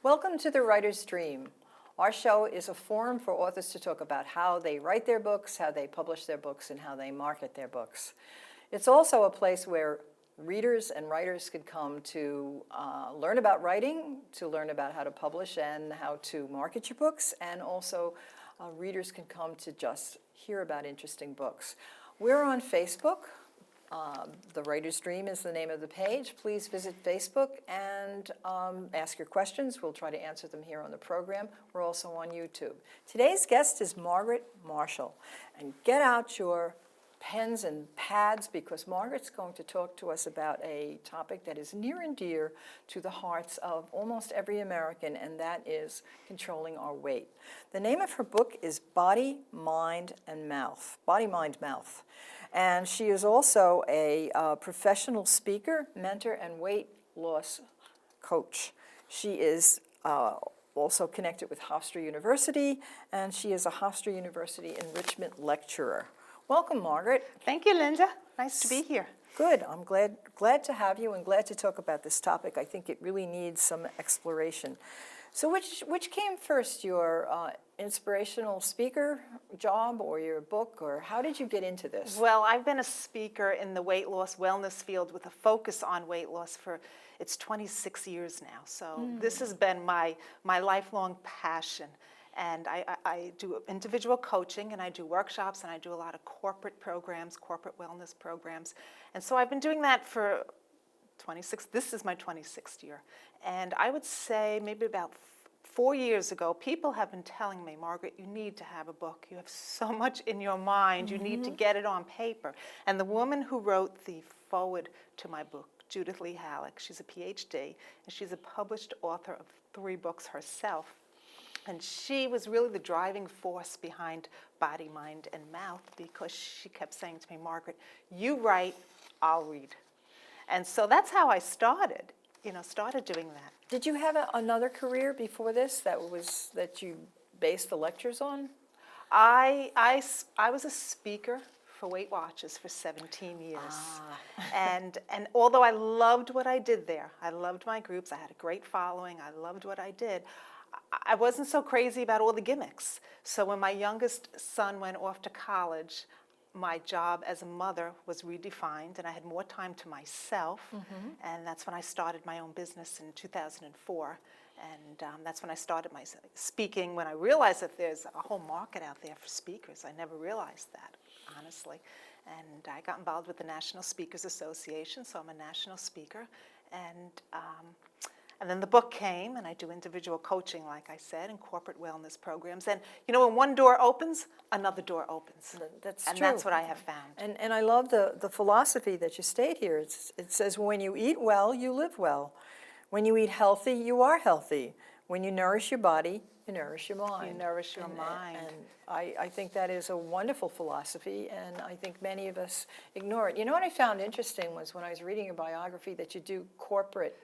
Welcome to The Writer's Dream. Our show is a forum for authors to talk about how they write their books, how they publish their books, and how they market their books. It's also a place where readers and writers could come to learn about writing, to learn about how to publish and how to market your books, and also readers can come to just hear about interesting books. We're on Facebook. The Writer's Dream is the name of the page. Please visit Facebook and ask your questions. We'll try to answer them here on the program. We're also on YouTube. Today's guest is Margaret Marshall. And get out your pens and pads because Margaret's going to talk to us about a topic that is near and dear to the hearts of almost every American, and that is controlling our weight. The name of her book is Body, Mind, and Mouth. Body, Mind, Mouth. And she is also a professional speaker, mentor, and weight loss coach. She is also connected with Hofstra University, and she is a Hofstra University enrichment lecturer. Welcome, Margaret. Thank you, Linda. Nice to be here. Good. I'm glad to have you and glad to talk about this topic. I think it really needs some exploration. So which came first, your inspirational speaker job or your book, or how did you get into this? Well, I've been a speaker in the weight loss wellness field with a focus on weight loss for, it's 26 years now. So this has been my lifelong passion. And I do individual coaching, and I do workshops, and I do a lot of corporate programs, corporate wellness programs. And so I've been doing that for 26, this is my 26th year. And I would say maybe about 4 years ago, people have been telling me, Margaret, you need to have a book. You have so much in your mind. You need to get it on paper. And the woman who wrote the foreword to my book, Judith Lee Halleck, she's a PhD, and she's a published author of 3 books herself. And she was really the driving force behind Body, Mind, and Mouth because she kept saying to me, Margaret, you write, I'll read. And so that's how I started doing that. Did you have another career before this that you based the lectures on? I was a speaker for Weight Watchers for 17 years. And although I loved what I did there, I loved my groups, I had a great following, I loved what I did, I wasn't so crazy about all the gimmicks. So when my youngest son went off to college, my job as a mother was redefined, and I had more time to myself. And that's when I started my own business in 2004. And that's when I started my speaking, when I realized that there's a whole market out there for speakers. I never realized that, honestly. And I got involved with the National Speakers Association, so I'm a national speaker. And then the book came, and I do individual coaching, like I said, and corporate wellness programs. And, when one door opens, another door opens. That's true. And that's what I have found. And I love the philosophy that you state here. It says, when you eat well, you live well. When you eat healthy, you are healthy. When you nourish your body, you nourish your mind. You nourish your mind. And I think that is a wonderful philosophy, and I think many of us ignore it. You know what I found interesting was when I was reading your biography that you do corporate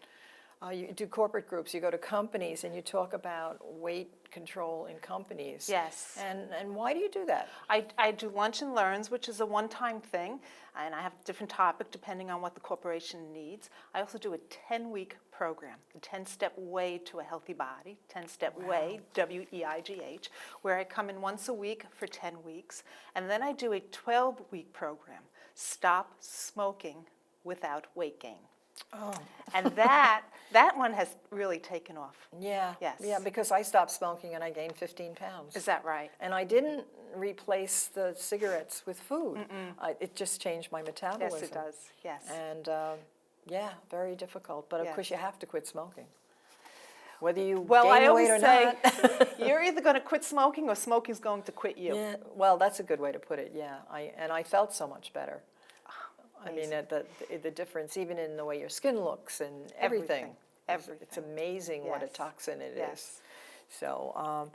groups, you go to companies and you talk about weight control in companies. Yes. And why do you do that? I do lunch and learns, which is a one-time thing, and I have a different topic depending on what the corporation needs. I also do a 10-week program, the 10-step way to a healthy body, 10-step way, WEIGH, where I come in once a week for 10 weeks, and then I do a 12-week program, Stop Smoking Without Weight Gain. Oh. And that one has really taken off. Yeah. Yes. Yeah, because I stopped smoking and I gained 15 pounds. Is that right? And I didn't replace the cigarettes with food. It just changed my metabolism. Yes, it does. Yes. And yeah, very difficult. But of Yes. course, you have to quit smoking. Whether you Well, gain I the always weight or say not. you're either going to quit smoking or smoking's going to quit you. Yeah, well, that's a good way to put it. Yeah, I felt so much better. I mean, the difference, even in the way your skin looks and everything. Everything. It's amazing what a Yes. toxin it Yes. is. So,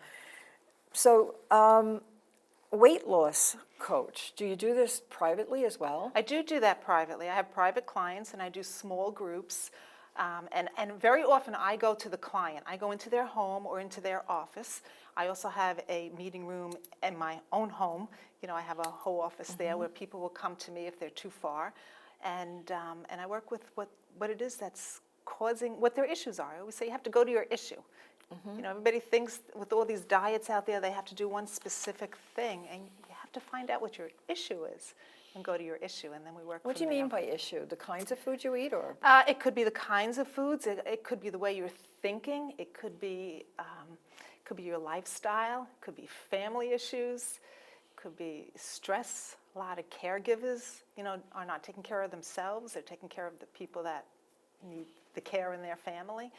weight loss coach, do you do this privately as well? I do that privately. I have private clients and I do small groups. And very often I go to the client. I go into their home or into their office. I also have a meeting room in my own home. I have a whole office there where people will come to me if they're too far. And I work with what it is that's causing, what their issues are. I always say you have to go to your issue. You know, everybody thinks with all these diets out there, they have to do one specific thing, and you have to find out what your issue is and go to your issue, and then we work What do from you there. mean by issue? The kinds of food you eat, or? It could be the kinds of foods. It could be the way you're thinking. It could be your lifestyle. It could be family issues. It could be stress. A lot of caregivers, you know, are not taking care of themselves. They're taking care of the people that need the care in their family.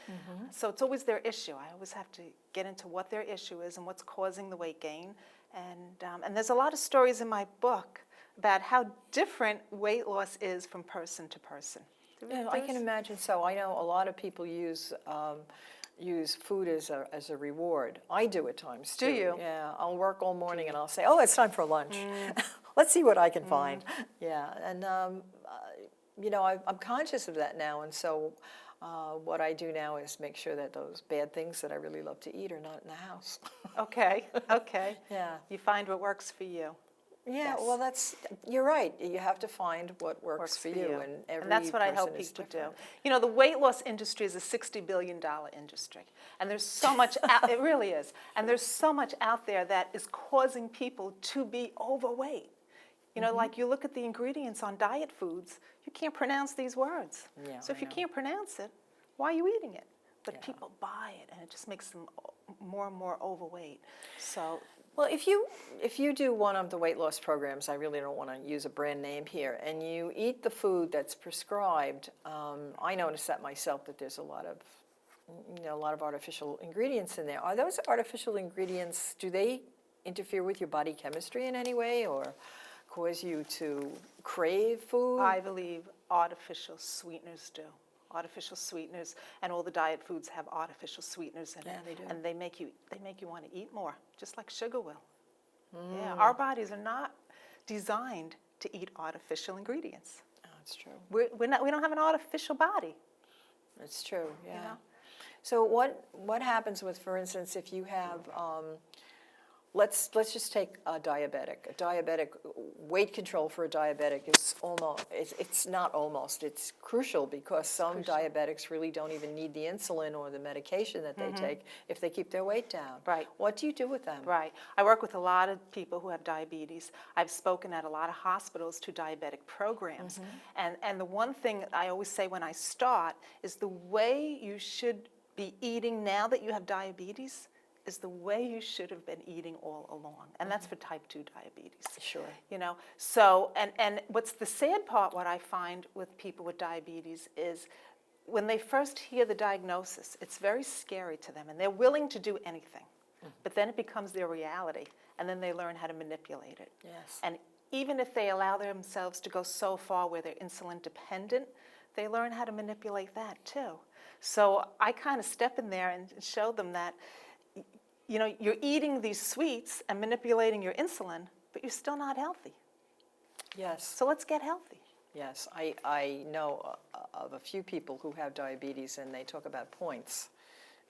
So it's always their issue. I always have to get into what their issue is and what's causing the weight gain. And there's a lot of stories in my book about how different weight loss is from person to person. Yeah, I can imagine so. I know a lot of people use food as a reward. I do at times too. Do you? Yeah, I'll work all morning and I'll say, oh, it's time for lunch. Let's see what I can find. Yeah, and you know, I'm conscious of that now, and so what I do now is make sure that those bad things that I really love to eat are not in the house. Okay, okay. Yeah. You find what works for you. Yeah, Yes. well, you're right. You have to find what works for you, and every And that's what I person help is people do. different. You know, the weight loss industry is a $60 billion industry. And there's so much, it really is. And there's so much out there that is causing people to be overweight. You know, like you look at the ingredients on diet foods, you can't pronounce these words. Yeah, So if I you know. can't pronounce it, why are you eating it? But Yeah. people buy it, and it just makes them more and more overweight. So Well, if you do one of the weight loss programs, I really don't want to use a brand name here, and you eat the food that's prescribed, I notice that myself, that there's a lot of artificial ingredients in there. Are those artificial ingredients, do they interfere with your body chemistry in any way, or cause you to crave food? I believe artificial sweeteners do. Artificial sweeteners, and all the diet foods have artificial sweeteners in it. Yeah, they do. And they make you want to eat more, just like sugar will. Yeah, our bodies are not designed to eat artificial ingredients. Oh, that's true. We don't have an artificial body. It's true, yeah. know? So what happens with, for instance, if you have, let's just take a diabetic. A diabetic, weight control for a diabetic is it's crucial, because some diabetics really don't even need the insulin or the medication that they take if they keep their weight down. Right. What do you do with them? Right. I work with a lot of people who have diabetes. I've spoken at a lot of hospitals to diabetic programs. And the one thing I always say when I start is the way you should be eating now that you have diabetes is the way you should have been eating all along. And that's for type 2 diabetes. Sure. You know, so, and what's the sad part, what I find with people with diabetes is when they first hear the diagnosis, it's very scary to them, and they're willing to do anything. But then it becomes their reality, and then they learn how to manipulate it. Yes. And even if they allow themselves to go so far where they're insulin dependent, they learn how to manipulate that too. So I kind of step in there and show them that, you know, you're eating these sweets and manipulating your insulin, but you're still not healthy. Yes. So let's get healthy. Yes, I know of a few people who have diabetes, and they talk about points,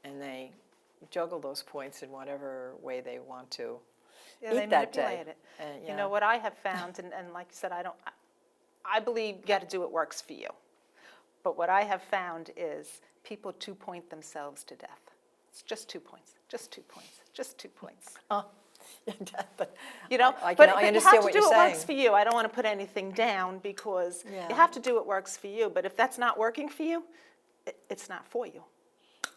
and they juggle those points in whatever way they want to Yeah, eat they that day. manipulate it. And, You know, what I have found, and like you said, I believe you got to do what works for you. But what I have found is people 2-point themselves to death. It's just 2 points, just 2 points, just 2 points. but You know, I but understand you have what to do you're what saying. works for you. I don't want to put anything down, because Yeah. you have to do what works for you. But if that's not working for you, it's not for you.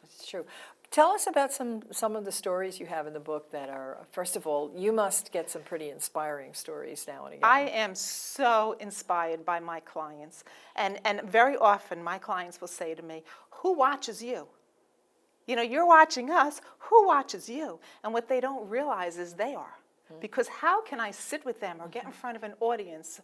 It's true. Tell us about some of the stories you have in the book that are, first of all, you must get some pretty inspiring stories now and again. I am so inspired by my clients. And very often my clients will say to me, who watches you? You know, you're watching us. Who watches you? And what they don't realize is they are. Because how can I sit with them or get in front of an audience,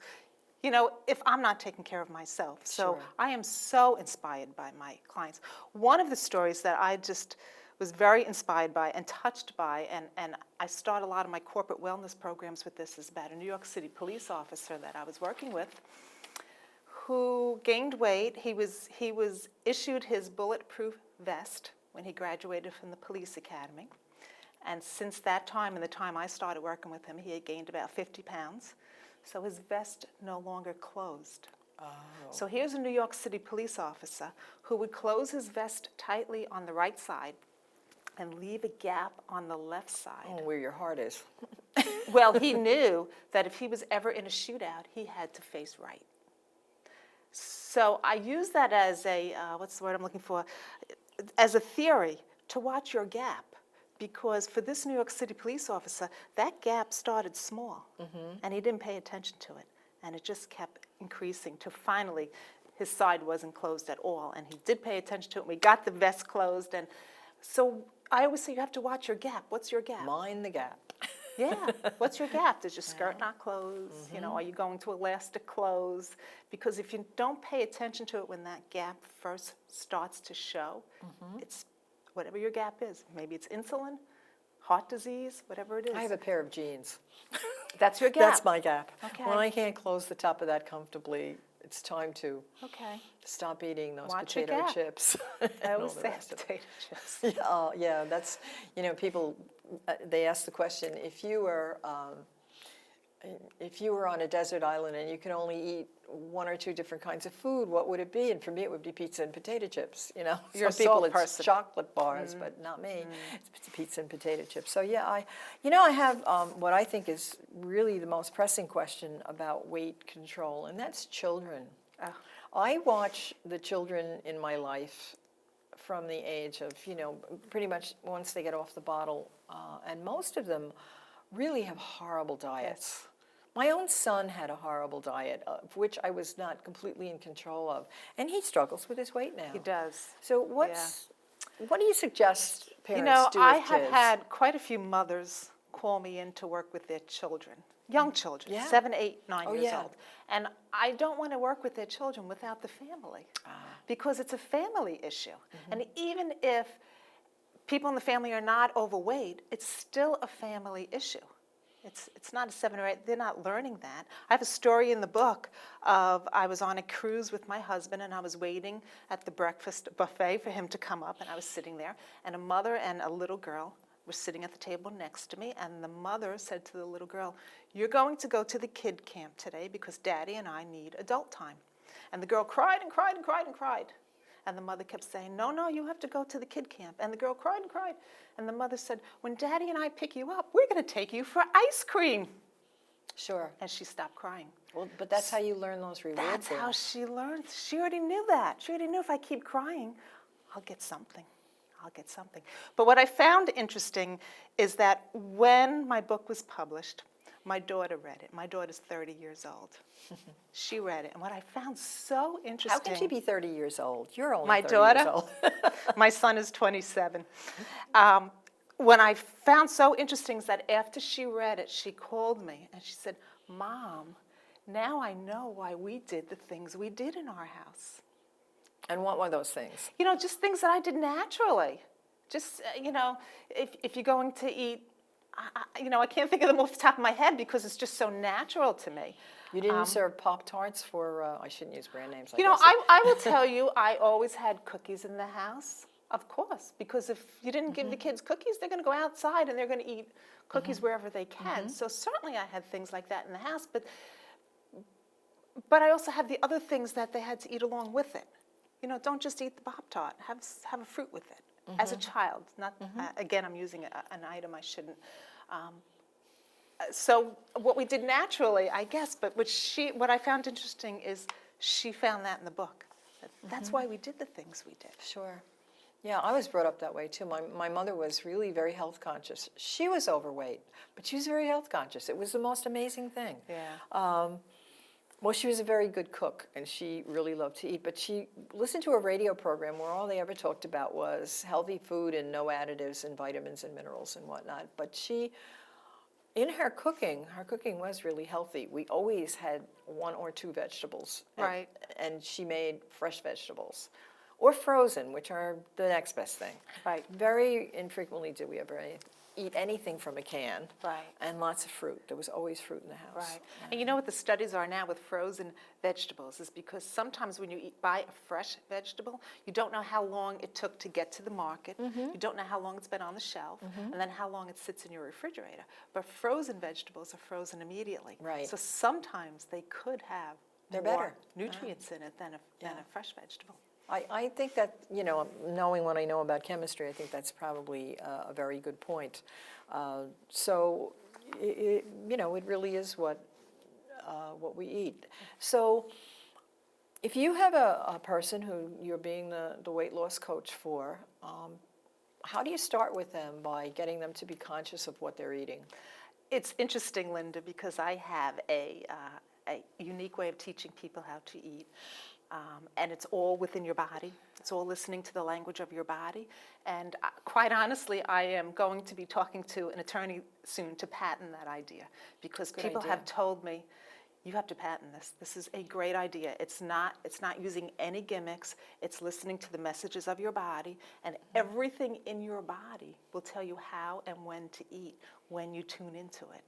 you know, if I'm not taking care of myself? So Sure. I am so inspired by my clients. One of the stories that I just was very inspired by and touched by, and I start a lot of my corporate wellness programs with this, is about a New York City police officer that I was working with who gained weight. He was issued his bulletproof vest when he graduated from the police academy. And since that time, and the time I started working with him, he had gained about 50 pounds. So his vest no longer closed. Oh. So here's a New York City police officer who would close his vest tightly on the right side, and leave a gap on the left side. Oh, where your heart is. Well, he knew that if he was ever in a shootout, he had to face right. So I use that as a, what's the word I'm looking for, as a theory to watch your gap. Because for this New York City police officer, that gap started small, and he didn't pay attention to it. And it just kept increasing to finally, his side wasn't closed at all. And he did pay attention to it. We got the vest closed. And so I always say you have to watch your gap. What's your gap? Mind the gap. Yeah. What's your gap? Does your skirt not close? You know, are you going to elastic close? Because if you don't pay attention to it when that gap first starts to show, it's whatever your gap is. Maybe it's insulin, heart disease, whatever it is. I have a pair of jeans. That's your gap. That's my gap. Okay. When I can't close the top of that comfortably, it's time to Okay. stop eating those Watch your potato gap. chips. I and all always the say rest of it. potato chips. Yeah, yeah, that's, you know, people, they ask the question, if you were on a desert island and you could only eat one or two different kinds of food, what would it be? And for me, it would be pizza and potato chips, you know. You're a Some people, salt it's person. chocolate bars, but not me. It's pizza and potato chips. So yeah, I have what I think is really the most pressing question about weight control, and that's children. Oh. I watch the children in my life from the age of, you know, pretty much once they get off the bottle, and most of them really have horrible diets. My own son had a horrible diet, of which I was not completely in control of, and he struggles with his weight now. He does. So what do you suggest parents You know, do with I have kids? had quite a few mothers call me in to work with their children, young children, Yeah. 7, 8, 9 Oh, years yeah. old. And I don't want to work with their children without the family because it's a family issue. And even if people in the family are not overweight, it's still a family issue. It's not a 7 or 8, they're not learning that. I have a story in the book of I was on a cruise with my husband and I was waiting at the breakfast buffet for him to come up, and I was sitting there, and a mother and a little girl were sitting at the table next to me, and the mother said to the little girl, "You're going to go to the kid camp today because Daddy and I need adult time." And the girl cried and cried and cried and cried. And the mother kept saying, "No, no, you have to go to the kid camp." And the girl cried and cried. And the mother said, "When Daddy and I pick you up, we're going to take you for ice cream." Sure. And she stopped crying. Well, but that's how you learn those reward That's things. how she learned. She already knew that. She already knew if I keep crying, I'll get something. I'll get something. But what I found interesting is that when my book was published, my daughter read it. My daughter's 30 years old. She read it. And what I found so interesting. How can she be 30 years old? You're only My 30 daughter? years old. My son is 27. What I found so interesting is that after she read it, she called me and she said, "Mom, now I know why we did the things we did in our house." And what were those things? You know, just things that I did naturally. Just, you know, if you're going to eat, you know, I can't think of them off the top of my head because it's just so natural to me. You didn't serve Pop-Tarts for, I shouldn't use brand names. You know, guess. I will tell you, I always had cookies in the house, of course, because if you didn't give the kids cookies, they're going to go outside and they're going to eat cookies wherever they can. So certainly I had things like that in the house, but I also had the other things that they had to eat along with it. You know, don't just eat the Pop-Tart. Have a fruit with it. As a child, not again. I'm using an item I shouldn't. So what we did naturally, I guess, but what I found interesting is she found that in the book. That's why we did the things we did. Sure. Yeah, I was brought up that way too. My mother was really very health conscious. She was overweight, but she was very health conscious. It was the most amazing thing. Yeah. Well, she was a very good cook, and she really loved to eat. But she listened to a radio program where all they ever talked about was healthy food and no additives and vitamins and minerals and whatnot. But in her cooking was really healthy. We always had 1 or 2 vegetables. Right. And she made fresh vegetables. Or frozen, which are the next best thing. Right. Very infrequently did we ever eat anything from a can. Right. And lots of fruit. There was always fruit in the house. Right. And you know what the studies are now with frozen vegetables is because sometimes when you buy a fresh vegetable, you don't know how long it took to get to the market. You don't know how long it's been on the shelf, and then how long it sits in your refrigerator. But frozen vegetables are frozen immediately. Right. So sometimes they could have They're more better. nutrients in it than a fresh vegetable. I think that, knowing what I know about chemistry, I think that's probably a very good point. So, it really is what we eat. So, if you have a person who you're being the weight loss coach for, how do you start with them by getting them to be conscious of what they're eating? It's interesting, Linda, because I have a unique way of teaching people how to eat. And it's all within your body. It's all listening to the language of your body. And quite honestly, I am going to be talking to an attorney soon to patent that idea, because Good people idea. have told me, you have to patent this. This is a great idea. It's not using any gimmicks. It's listening to the messages of your body, and everything in your body will tell you how and when to eat when you tune into it.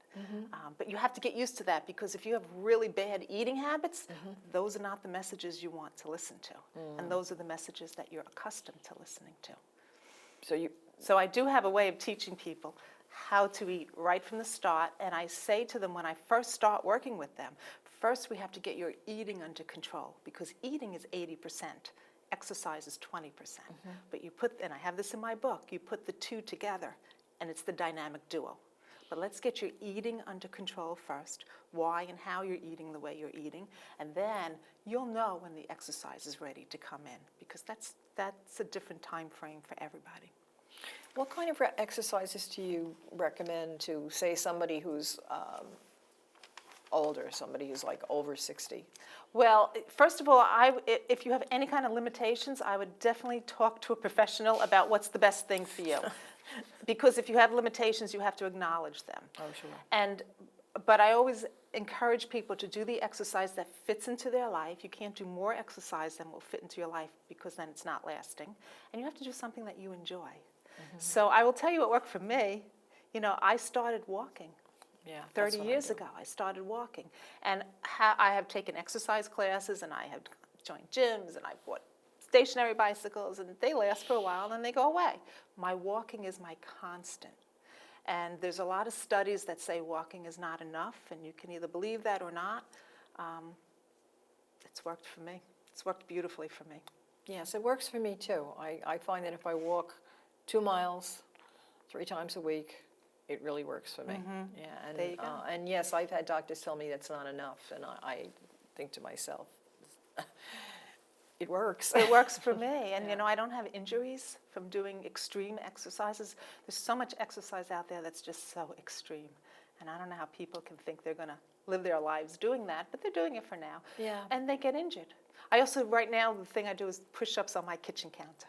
But you have to get used to that, because if you have really bad eating habits, those are not the messages you want to listen to. And those are the messages that you're accustomed to listening to. So I do have a way of teaching people how to eat right from the start, and I say to them when I first start working with them, first we have to get your eating under control, because eating is 80%, exercise is 20%. But you put, and I have this in my book, you put the two together and it's the dynamic duo. But let's get your eating under control first, why and how you're eating the way you're eating, and then you'll know when the exercise is ready to come in, because that's a different time frame for everybody. What kind of exercises do you recommend to, say, somebody who's older, somebody who's like over 60? Well, first of all, if you have any kind of limitations, I would definitely talk to a professional about what's the best thing for you. Because if you have limitations, you have to acknowledge them. Oh, sure. But I always encourage people to do the exercise that fits into their life. You can't do more exercise than will fit into your life, because then it's not lasting. And you have to do something that you enjoy. So I will tell you what worked for me. I started walking. Yeah, 30 years ago, I started walking. And I have taken exercise classes, and I have joined gyms, and I've bought stationary bicycles, and they last for a while, and then they go away. My walking is my constant. And there's a lot of studies that say walking is not enough, and you can either believe that or not. It's worked for me. It's worked beautifully for me. Yes, it works for me too. I find that if I walk 2 miles 3 times a week, it really works for me. Yeah, and, There you go. And yes, I've had doctors tell me that's not enough, and I think to myself, it works. It works for me, and Yeah. I don't have injuries from doing extreme exercises. There's so much exercise out there that's just so extreme, and I don't know how people can think they're going to live their lives doing that, but they're doing it for now. Yeah. And they get injured. I also, right now, the thing I do is push-ups on my kitchen counter,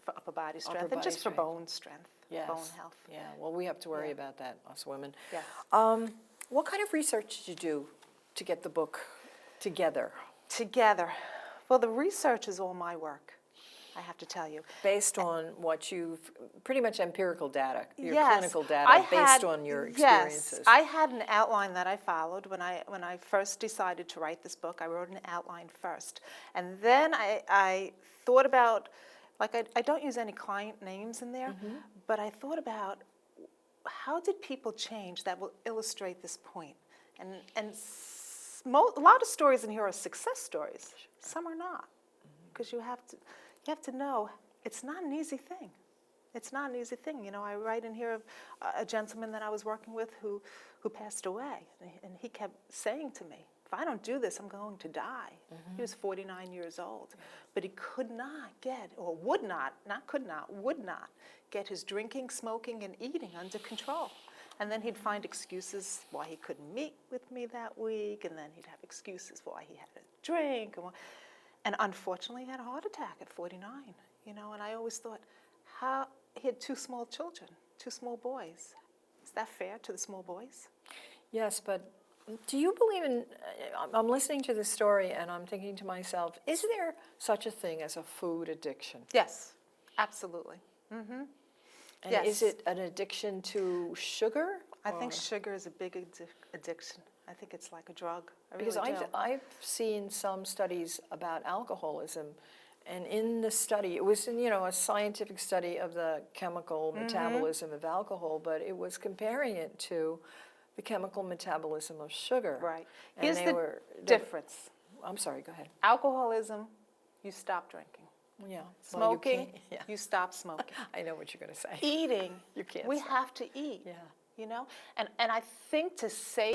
for upper body strength, and body just for strength. bone strength, Yes. bone health. Yeah, well, we have to worry Yeah. about that, us women. Yes. What kind of research did you do to get the book together? Together. Well, the research is all my work, I have to tell you. Based on what you've, pretty much empirical data, your Yes, clinical data, I based had- on your Yes, experiences. I had an outline that I followed when I first decided to write this book. I wrote an outline first, and then I thought about, I don't use any client names in there, but I thought about how did people change that will illustrate this point, and a lot of stories in here are success stories. Some are not, because you have to know it's not an easy thing. It's not an easy thing. I write in here of a gentleman that I was working with who passed away, and he kept saying to me, if I don't do this, I'm going to die. He was 49 years old, but he could not get, or would not get his drinking, smoking, and eating under control. And then he'd find excuses why he couldn't meet with me that week, and then he'd have excuses why he had to drink. And unfortunately, he had a heart attack at 49, and I always thought, he had 2 small children, 2 small boys. Is that fair to the small boys? Yes, but do you believe in, I'm listening to this story and I'm thinking to myself, is there such a thing as a food addiction? Yes, absolutely. And Yes. is it an addiction to sugar? I think or- sugar is a big addiction. I think it's like a drug. I Because really do. I've seen some studies about alcoholism, and in the study, it was a scientific study of the chemical metabolism of alcohol, but it was comparing it to the chemical metabolism of sugar. Right. And Here's they the were- difference. I'm sorry, go ahead. Alcoholism, you stop drinking. Yeah. Smoking, Yeah. you stop smoking. I know what you're going to say. Eating, You can't we stop. have to eat. Yeah. You know, and I think to say